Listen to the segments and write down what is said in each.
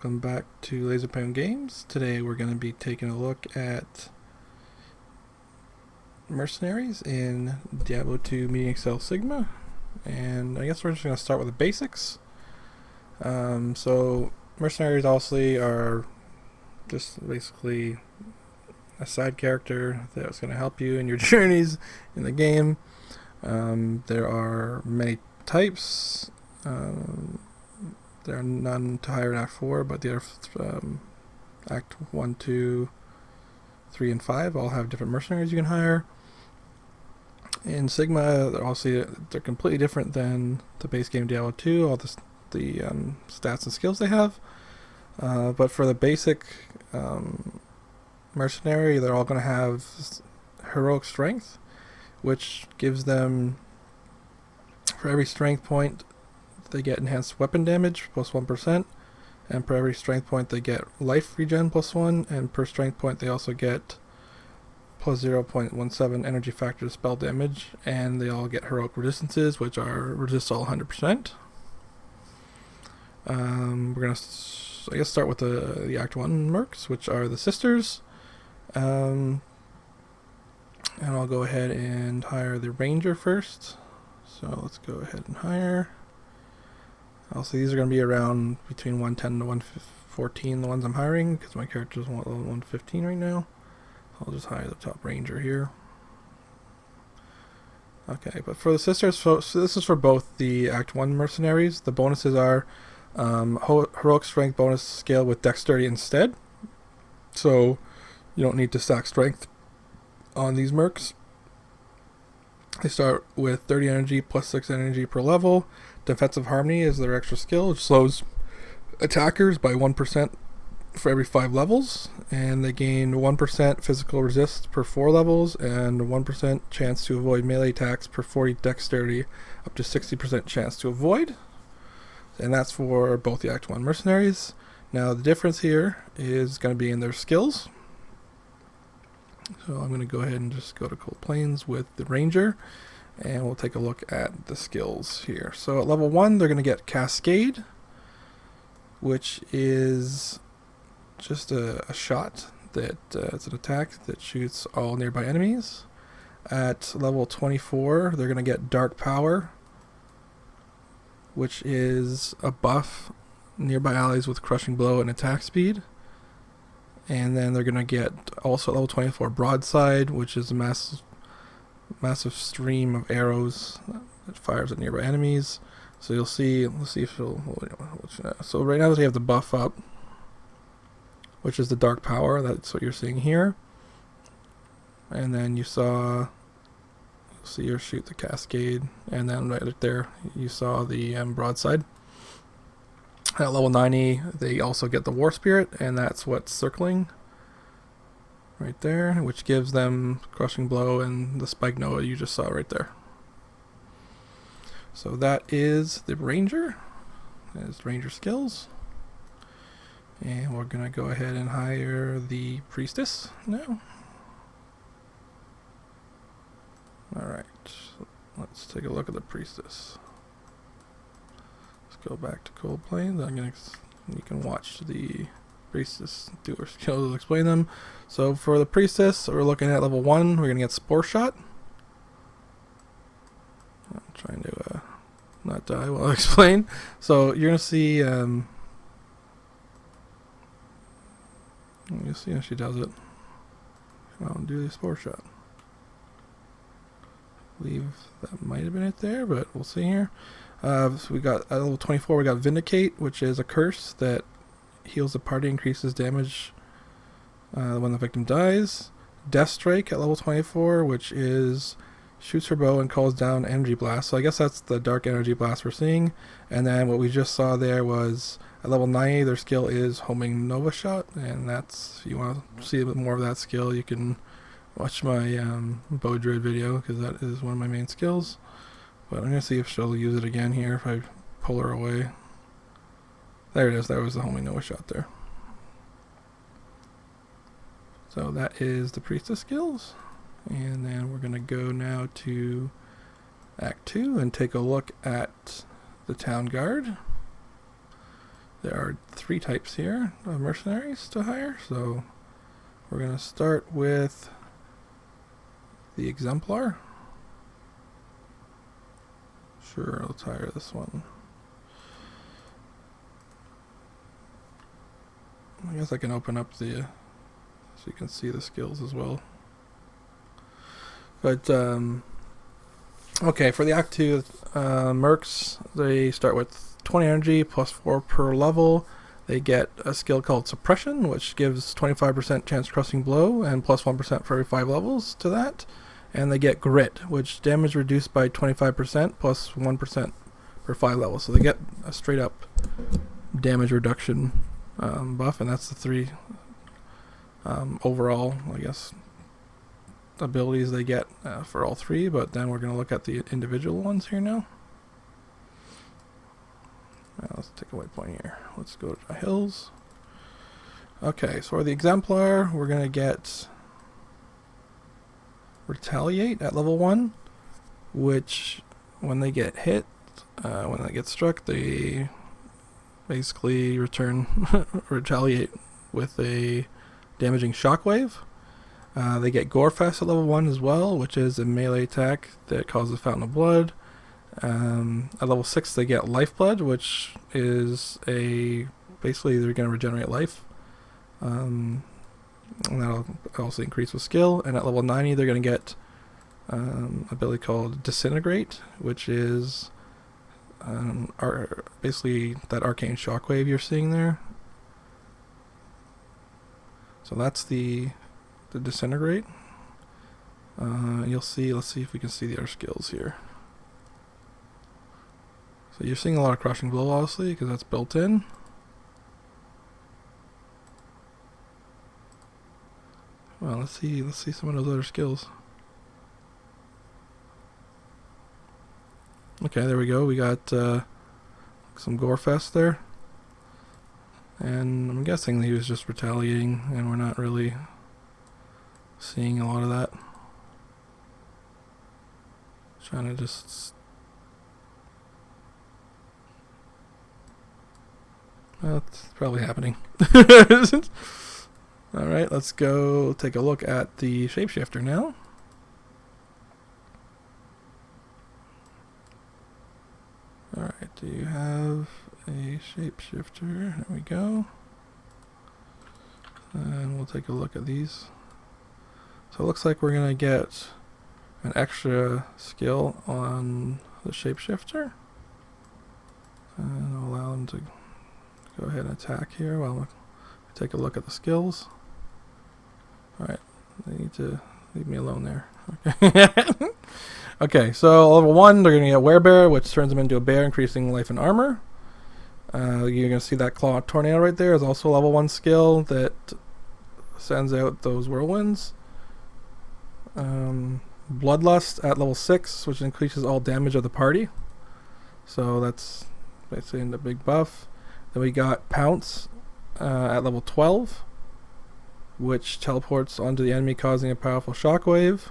Welcome back to LaserPound Games. Today we're going to be taking a look at Mercenaries in Diablo 2 Meeting Excel Sigma. And I guess we're just going to start with the basics. So Mercenaries obviously are just basically a side character that's going to help you in your journeys in the game. There are many types. There are none to hire in Act 4, but the other Act 1, 2, 3, and 5 all have different mercenaries you can hire. In Sigma, they're completely different than the base game Diablo 2, all the stats and skills they have. But for the basic mercenary, they're all going to have heroic strength, which gives them, for every strength point, they get enhanced weapon damage plus 1%, and per every strength point they get life regen plus 1, and per strength point they also get plus 0.17 energy factor to spell damage, and they all get heroic resistances, which are resist all 100%. We're going to, I guess, start with the Act 1 mercs, which are the sisters. And I'll go ahead and hire the ranger first. So let's go ahead and hire. Also, these are going to be around between 110 to 114, the ones I'm hiring, because my character is level 115 right now. I'll just hire the top ranger here. Okay, but for the sisters, so this is for both the Act 1 mercenaries. The bonuses are heroic strength bonus scale with dexterity instead. So you don't need to stack strength on these mercs. They start with 30 energy plus 6 energy per level. Defensive Harmony is their extra skill, which slows attackers by 1% for every 5 levels. And they gain 1% physical resist per 4 levels, and 1% chance to avoid melee attacks per 40 dexterity, up to 60% chance to avoid. And that's for both the Act 1 mercenaries. Now the difference here is going to be in their skills. So I'm going to go ahead and just go to Cold Plains with the ranger, and we'll take a look at the skills here. So at level 1, they're going to get Cascade, which is just a shot that it's an attack that shoots all nearby enemies. At level 24, they're going to get Dark Power, which is a buff nearby allies with Crushing Blow and attack speed. And then they're going to get also level 24 Broadside, which is a massive stream of arrows that fires at nearby enemies. So you'll see, let's see if she'll, so right now they have the buff up, which is the Dark Power. That's what you're seeing here. And then you'll see her shoot the Cascade, and then right there you saw the Broadside. At level 90, they also get the War Spirit, and that's what's circling right there, which gives them Crushing Blow and the Spike Noah you just saw right there. So that is the Ranger. That is Ranger skills. And we're going to go ahead and hire the Priestess now. Alright, so let's take a look at the Priestess. Go back to Cold Plains. You can watch the Priestess do her skills, explain them. So for the Priestess, we're looking at level 1. We're gonna get Spore Shot. I'm trying to not die while I explain. So you're gonna see. You'll see how she does it. I'll do the Spore Shot. I believe that might have been it there, but we'll see here. So we got at level 24, we got Vindicate, which is a curse that heals the party, increases damage when the victim dies. Death Strike at level 24, which is shoots her bow and calls down energy blast. So I guess that's the dark energy blast we're seeing. And then what we just saw there was at level 90, their skill is Homing Nova Shot, and that's, if you want to see a bit more of that skill, you can watch my bow druid video, because that is one of my main skills. But I'm going to see if she'll use it again here if I pull her away. There it is. That was the Homing Noah Shot there. So that is the Priestess skills. And then we're going to go now to Act 2 and take a look at the Town Guard. There are 3 types here of mercenaries to hire, so we're going to start with the Exemplar. Sure, let's hire this one. I guess I can open up the so you can see the skills as well. But okay, for the Act 2 mercs, they start with 20 energy plus 4 per level. They get a skill called Suppression, which gives 25% chance crushing blow and plus 1% for every 5 levels to that. And they get Grit, which damage reduced by 25% plus 1% per 5 levels. So they get a straight up damage reduction buff, and that's the 3 overall, I guess, abilities they get for all 3. But then we're going to look at the individual ones here now. Let's take a waypoint here. Let's go to the hills. Okay, so for the Exemplar, we're going to get Retaliate at level 1, which when they get hit, when they get struck, they basically retaliate with a damaging shockwave. They get Gorefest at level 1 as well, which is a melee attack that causes Fountain of Blood. At level 6 they get Lifeblood, which is basically they're going to regenerate life. And that'll also increase with skill. And at level 90 they're going to get an ability called Disintegrate, which is basically that arcane shockwave you're seeing there. So that's the Disintegrate. You'll see, let's see if we can see the other skills here. So you're seeing a lot of Crushing Blow, obviously, because that's built in. Well, let's see some of those other skills. Okay, there we go. We got some Gorefest there. And I'm guessing he was just retaliating, and we're not really seeing a lot of that. Trying to just... Well, it's probably happening. Alright, let's go take a look at the Shapeshifter now. Alright, do you have a Shapeshifter? There we go. And we'll take a look at these. So it looks like we're going to get an extra skill on the Shapeshifter. And I'll allow them to go ahead and attack here while we take a look at the skills. Alright, they need to leave me alone there. Okay. Okay, so level 1, they're going to get Werebear, which turns them into a bear, increasing life and armor. You're going to see that Claw Tornado right there is also a level 1 skill that sends out those whirlwinds. Bloodlust at level 6, which increases all damage of the party. So that's basically a big buff. Then we got Pounce at level 12, which teleports onto the enemy, causing a powerful shockwave.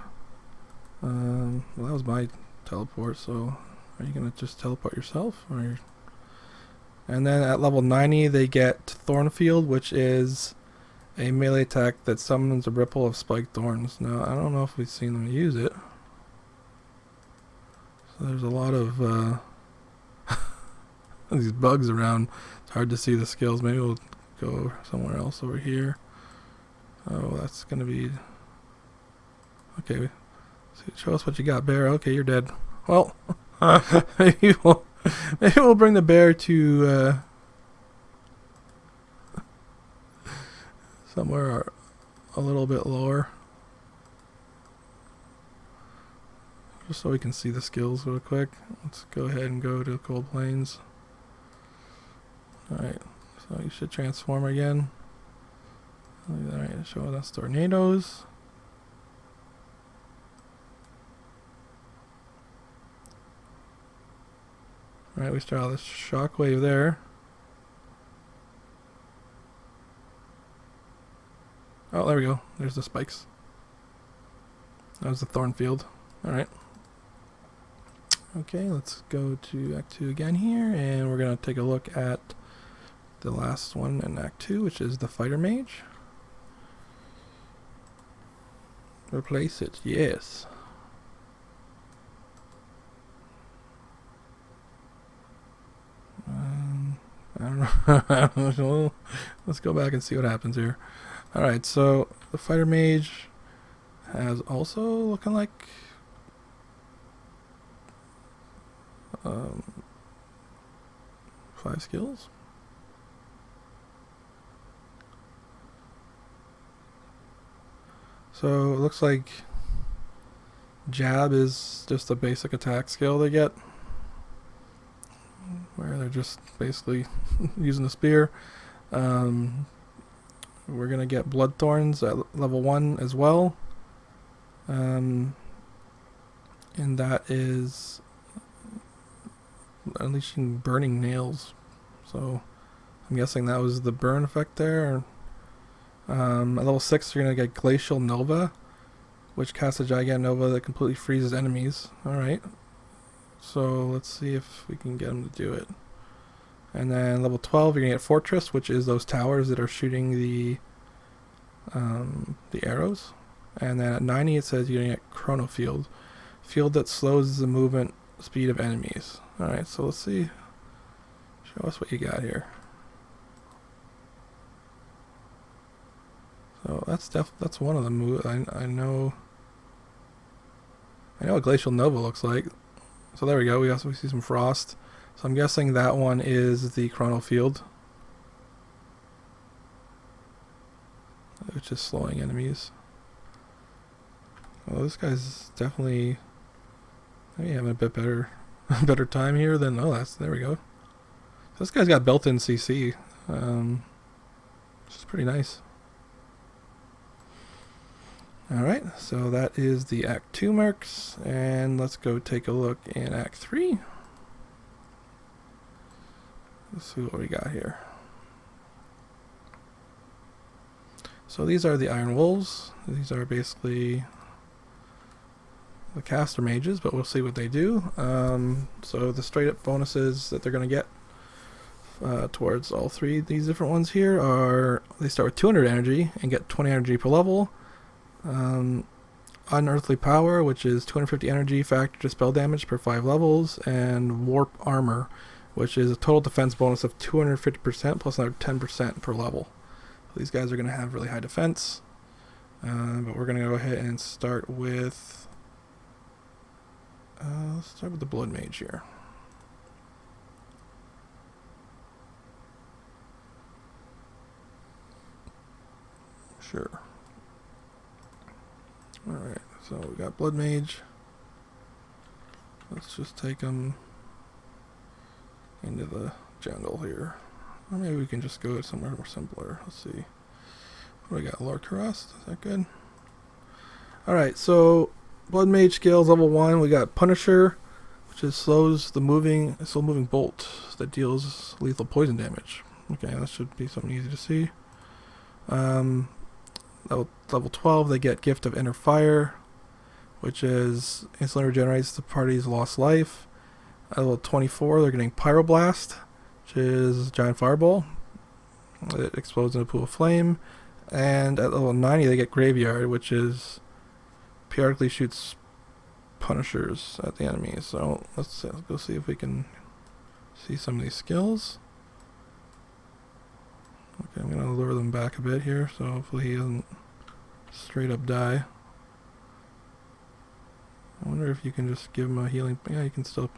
Well, that was my teleport, so are you going to just teleport yourself? And then at level 90 they get Thornfield, which is a melee attack that summons a ripple of spiked thorns. Now, I don't know if we've seen them use it. So there's a lot of these bugs around. It's hard to see the skills. Maybe we'll go somewhere else over here. Oh, that's going to be... Okay, show us what you got, bear. Okay, you're dead. Well, maybe we'll bring the bear to somewhere a little bit lower, just so we can see the skills real quick. Let's go ahead and go to Cold Plains. Alright, so you should transform again. Alright, show us tornadoes. Alright, we start out this shockwave there. Oh, there we go. There's the spikes. That was the Thornfield. Alright. Okay, let's go to Act 2 again here, and we're going to take a look at the last one in Act 2, which is the Fighter Mage. Replace it, yes. I don't know. I don't know. Let's go back and see what happens here. Alright, so the Fighter Mage has also looking like 5 skills. So it looks like Jab is just a basic attack skill they get, where they're just basically using the spear. We're going to get Blood Thorns at level 1 as well. And that is unleashing burning nails. So I'm guessing that was the burn effect there. At level 6 you're going to get Glacial Nova, which casts a Gigant Nova that completely freezes enemies. Alright. So let's see if we can get him to do it. And then level 12 you're going to get Fortress, which is those towers that are shooting the arrows. And then at 90 it says you're going to get Chrono Field. Field that slows the movement speed of enemies. Alright, so let's see. Show us what you got here. So that's one of the moves. I know what Glacial Nova looks like. So there we go. We see some frost. So I'm guessing that one is the Chrono Field, which is slowing enemies. Well, this guy's definitely maybe having a bit better time here than there we go. So this guy's got built-in CC, which is pretty nice. Alright, so that is the Act 2 marks, and let's go take a look in Act 3. Let's see what we got here. So these are the Iron Wolves. These are basically the caster mages, but we'll see what they do. So the straight up bonuses that they're going to get towards all three of these different ones here are, they start with 200 energy and get 20 energy per level. Unearthly Power, which is 250 energy factor to spell damage per 5 levels, and Warp Armor, which is a total defense bonus of 250% plus another 10% per level. So these guys are going to have really high defense, but we're going to go ahead and start with let's start with the Blood Mage here. Sure. Alright, so we got Blood Mage. Let's just take him into the jungle here. Or maybe we can just go somewhere more simpler. Let's see. What do we got? Lord Karust? Is that good? Alright, so Blood Mage skills level 1. We got Punisher, which is slows the slow moving bolt that deals lethal poison damage. Okay, that should be something easy to see. Level 12, they get Gift of Inner Fire, which is instantly regenerates the party's lost life. At level 24, they're getting Pyroblast, which is Giant Fireball. It explodes in a pool of flame. And at level 90, they get Graveyard, which is periodically shoots Punishers at the enemy. So let's go see if we can see some of these skills. Okay, I'm going to lure them back a bit here, so hopefully he doesn't straight up die. I wonder if you can just give him a healing. Yeah, you can still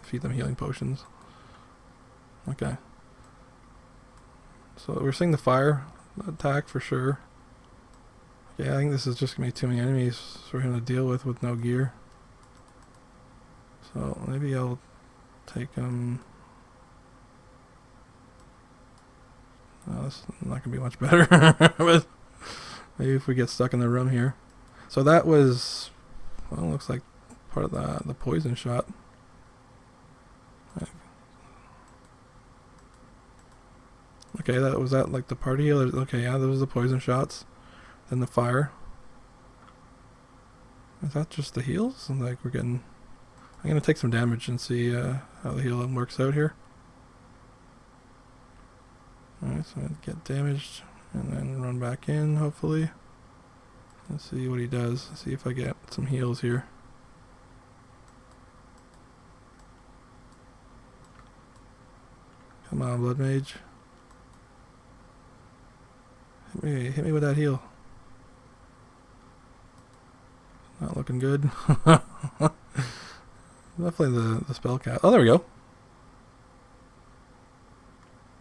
feed them healing potions. Okay. So we're seeing the fire attack for sure. Yeah, I think this is just going to be too many enemies for him to deal with no gear. So maybe I'll take him. Oh, that's not going to be much better. But maybe if we get stuck in the room here. So that was, well, looks like part of the poison shot. Okay, was that like the party healer? Okay, yeah, those are the poison shots. Then the fire. Is that just the heals? I'm going to take some damage and see how the healing works out here. Alright, so I'm gonna get damaged and then run back in, hopefully. Let's see what he does. See if I get some heals here. Come on, Blood Mage. Hit me with that heal. Not looking good. Definitely the spell cast. Oh, there we go.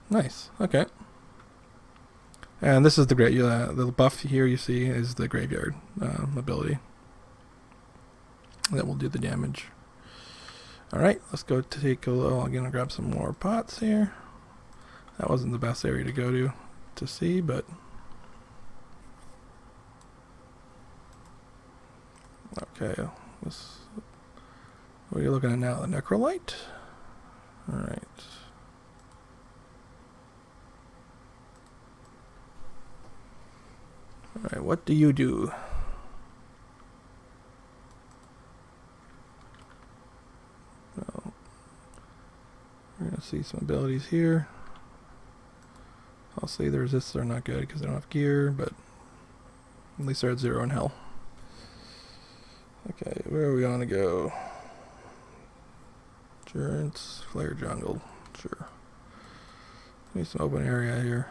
Nice. Okay. And this is the great. The buff here you see is the graveyard ability that will do the damage. All right, let's go take a little. I'm gonna grab some more pots here. That wasn't the best area to go to see, but okay. What are you looking at now? The Necrolite? Alright. Alright, what do you do? Well, we're going to see some abilities here. I'll say the resists are not good because they don't have gear, but at least they're at 0 in hell. Okay, where are we going to go? Endurance, Flare Jungle, sure. Need some open area here.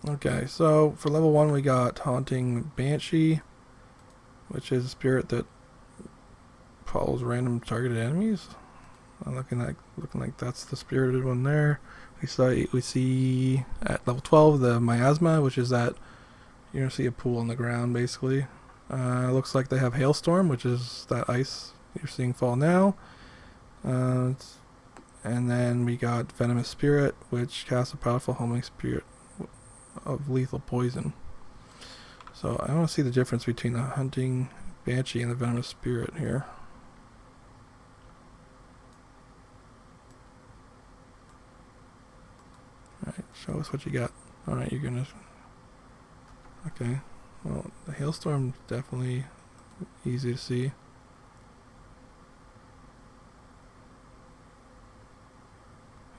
Okay, so for level 1 we got Haunting Banshee, which is a spirit that follows random targeted enemies. Looking like that's the spirited one there. We see at level 12 the Miasma, which is that you're gonna see a pool on the ground basically. Looks like they have Hailstorm, which is that ice you're seeing fall now. And then we got Venomous Spirit, which casts a powerful homing spirit of lethal poison. So I want to see the difference between the Hunting Banshee and the Venomous Spirit here. Alright, show us what you got. Alright, you're gonna... Okay. Well, the Hailstorm definitely easy to see.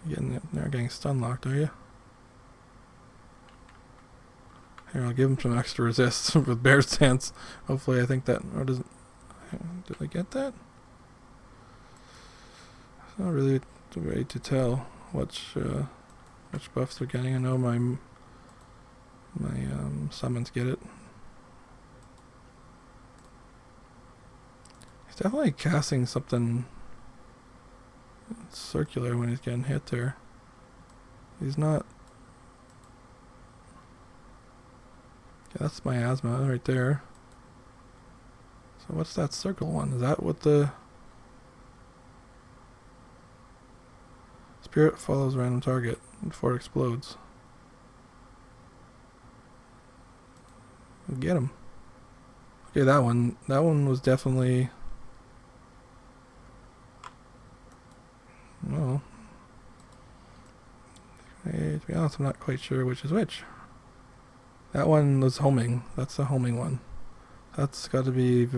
You're getting stun locked, are you? Here, I'll give him some extra resist with Bear Stance. Hopefully, I think that... Or doesn't... Did I get that? It's not really a way to tell which buffs they're getting. I know my summons get it. He's definitely casting something circular when he's getting hit there. He's not... Okay, that's Miasma right there. So what's that circle one? Is that what the... Spirit follows random target before it explodes. Get him. Okay, that one was definitely... Well, to be honest, I'm not quite sure which is which. That one was homing. That's the homing one. That's got to be...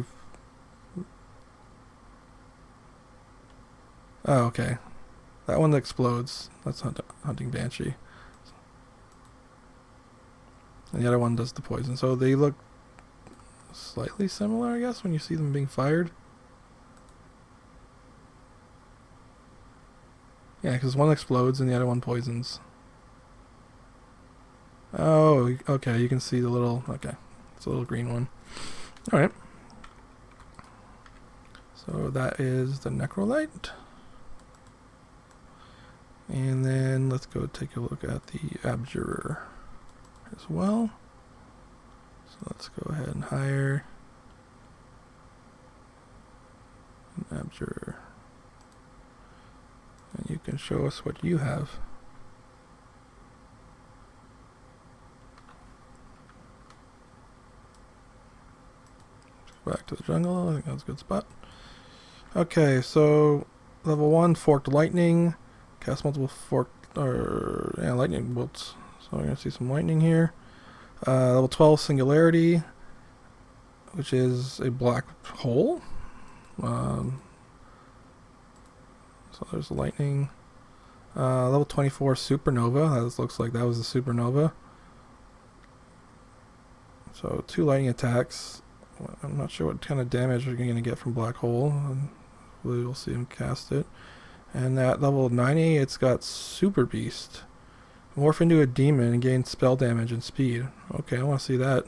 Oh, okay. That one that explodes. That's Hunting Banshee. And the other one does the poison. So they look slightly similar, I guess, when you see them being fired. Yeah, because one explodes and the other one poisons. Oh, okay, you can see the little... Okay, it's a little green one. Alright. So that is the Necrolite. And then let's go take a look at the Abjurer as well. So let's go ahead and hire an Abjurer. And you can show us what you have. Back to the jungle. I think that's a good spot. Okay, so level 1, Forked Lightning. Cast multiple lightning bolts. So we're going to see some lightning here. Level 12, Singularity, which is a black hole. So there's lightning. Level 24 Supernova. That looks like that was a Supernova. So 2 lightning attacks. I'm not sure what kind of damage we're going to get from Black Hole. We'll see him cast it. And at level 90, it's got Super Beast. Morph into a demon and gain spell damage and speed. Okay, I want to see that.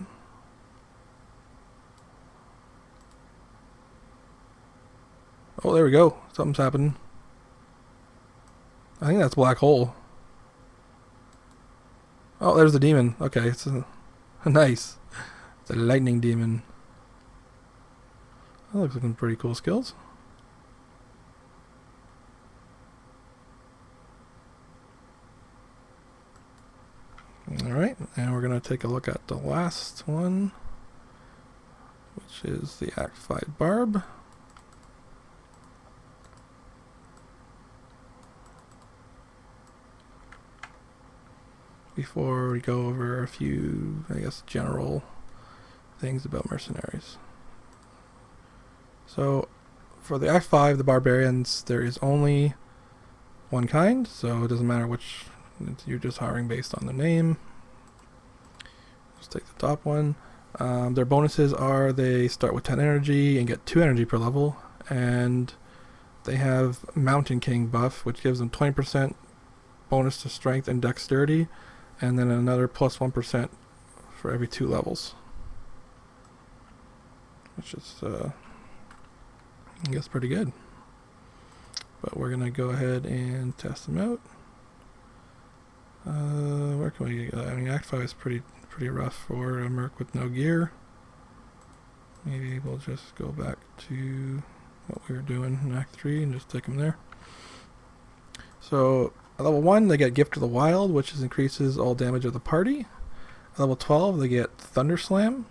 Oh, there we go. Something's happening. I think that's Black Hole. Oh, there's the demon. Okay, it's nice. It's a lightning demon. That looks like some pretty cool skills. Alright, and we're going to take a look at the last one, which is the Act 5 Barb. Before we go over a few, I guess, general things about Mercenaries. So, for the Act 5, the Barbarians, there is only one kind, so it doesn't matter which, you're just hiring based on the name. Let's take the top one. Their bonuses are they start with 10 energy and get 2 energy per level, and they have Mountain King buff, which gives them 20% bonus to strength and dexterity, and then another plus 1% for every 2 levels. Which is, I guess, pretty good. But we're going to go ahead and test them out. Where can we, I mean, Act 5 is pretty rough for a Merc with no gear. Maybe we'll just go back to what we were doing in Act 3 and just take them there. So, at level 1, they get Gift of the Wild, which increases all damage of the party. At level 12, they get Thunder Slam,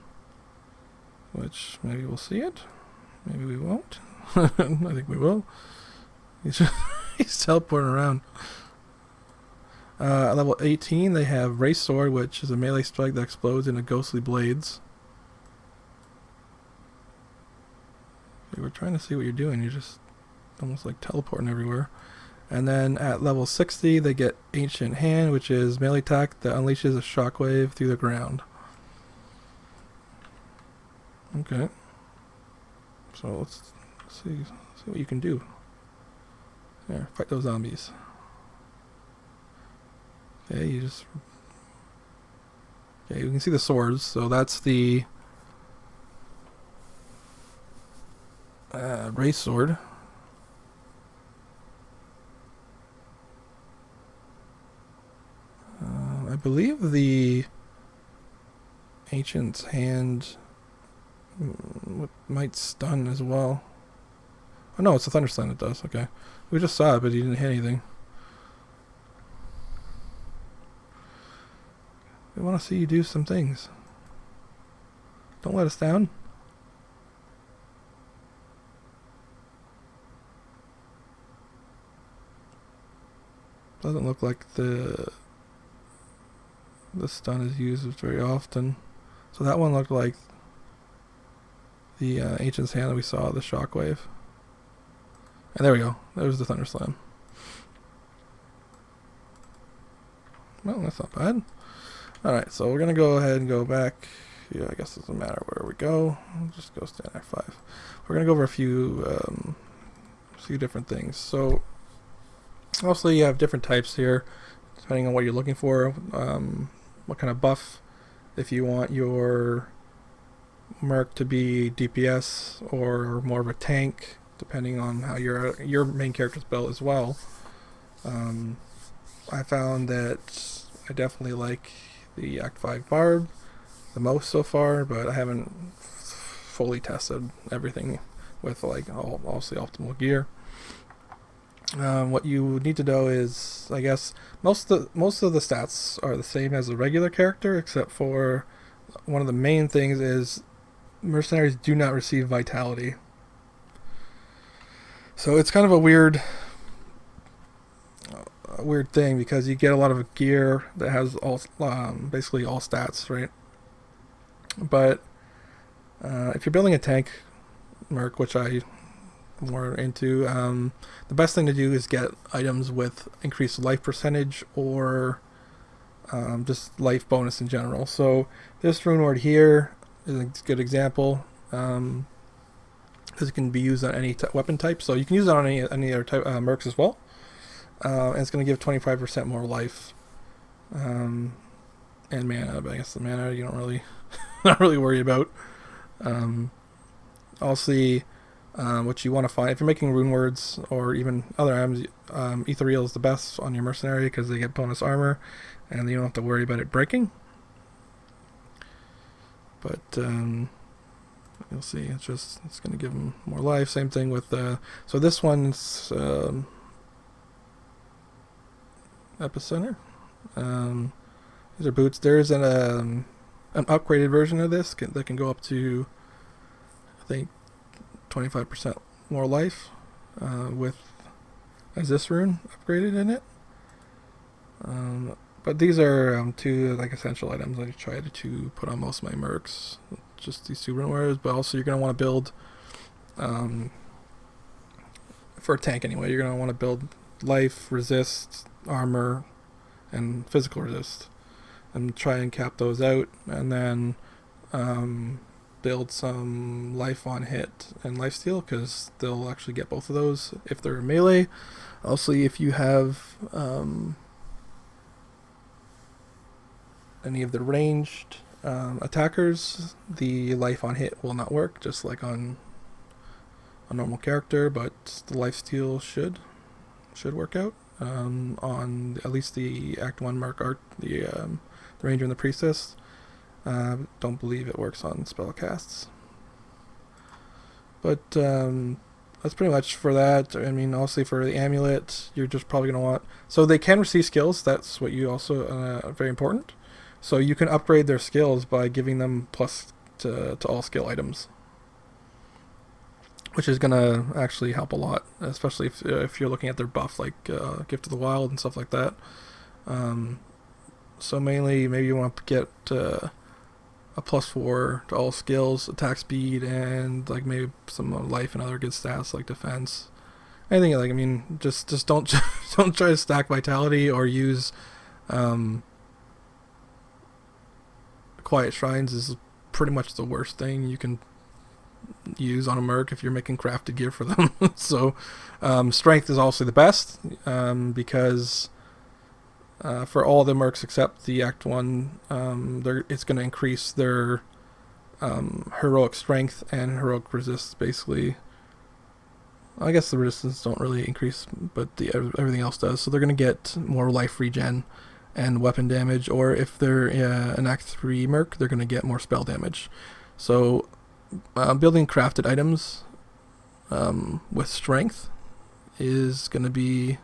which maybe we'll see it. Maybe we won't. I think we will. He's teleporting around. At level 18, they have Race Sword, which is a melee strike that explodes into ghostly blades. Okay, we're trying to see what you're doing. You're just almost like teleporting everywhere. And then at level 60, they get Ancient Hand, which is melee attack that unleashes a shockwave through the ground. Okay. So let's see what you can do. There, fight those zombies. Okay, you can see the swords. So that's the Race Sword. I believe the Ancient's Hand might stun as well. Oh no, it's a Thunder Slam it does. Okay. We just saw it, but he didn't hit anything. We want to see you do some things. Don't let us down. Doesn't look like the stun is used very often. So that one looked like the Ancient's Hand that we saw, the shockwave. And there we go. There's the Thunder Slam. Well, that's not bad. Alright, so we're going to go ahead and go back. Yeah, I guess it doesn't matter where we go. We'll just go stand Act 5. We're going to go over a few different things. So, mostly you have different types here, depending on what you're looking for. What kind of buff. If you want your Merc to be DPS or more of a tank, depending on how your main character's built as well. I found that I definitely like the Act 5 Barb the most so far, but I haven't fully tested everything with like obviously optimal gear. What you need to know is, I guess, most of the stats are the same as a regular character, except for one of the main things is Mercenaries do not receive Vitality. So it's kind of a weird thing, because you get a lot of gear that has all basically all stats, right? But if you're building a tank Merc, which I more into. The best thing to do is get items with increased life percentage or just life bonus in general. So this rune word here is a good example. Because it can be used on any weapon type, so you can use it on any other type mercs as well. And it's going to give 25% more life and mana. But I guess the mana you don't really not really worry about. Also, what you want to find if you're making rune words or even other items, ethereal is the best on your mercenary because they get bonus armor, and you don't have to worry about it breaking. But you'll see, it's going to give them more life. Same thing with so this one's epicenter. These are boots. There's an upgraded version of this that can go up to, I think, 25% more life with as this rune upgraded in it. But these are two like essential items I tried to put on most of my mercs. Just these two rune words, but also you're going to want to build for a tank anyway. You're going to want to build life, resist, armor, and physical resist, and try and cap those out, and then build some life on hit and lifesteal because they'll actually get both of those if they're melee. Also, if you have any of the ranged attackers, the life on hit will not work, just like on a normal character, but the lifesteal should work out on at least the Act 1 Mark Art, the Ranger and the Priestess. Don't believe it works on spellcasts. But that's pretty much for that. I mean, also for the amulet, you're just probably going to want... So they can receive skills. That's what you also... very important. So you can upgrade their skills by giving them plus to all skill items, which is going to actually help a lot, especially if you're looking at their buff, like Gift of the Wild and stuff like that. So mainly, maybe you want to get a +4 to all skills, attack speed, and like maybe some life and other good stats like defense. Anything like, I mean, just don't don't try to stack vitality or use Quiet Shrines is pretty much the worst thing you can use on a merc if you're making crafted gear for them. So strength is also the best because for all the mercs except the Act 1, it's going to increase their heroic strength and heroic resist, basically. I guess the resistance don't really increase, but everything else does. So they're going to get more life regen and weapon damage, or if they're an Act 3 merc, they're going to get more spell damage. So building crafted items with strength is going to be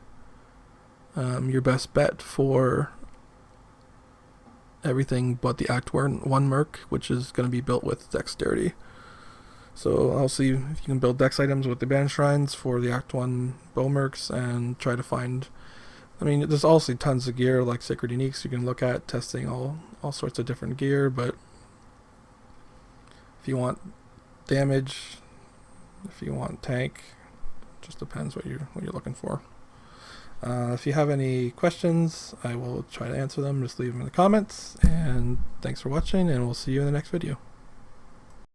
your best bet for everything but the Act 1 merc, which is going to be built with dexterity. So I'll see if you can build dex items with the Band Shrines for the Act 1 bow mercs and try to find... I mean, there's also tons of gear like Sacred Uniques you can look at, testing all sorts of different gear, but if you want damage, if you want tank, it just depends what you're looking for. If you have any questions, I will try to answer them. Just leave them in the comments, and thanks for watching, and we'll see you in the next video.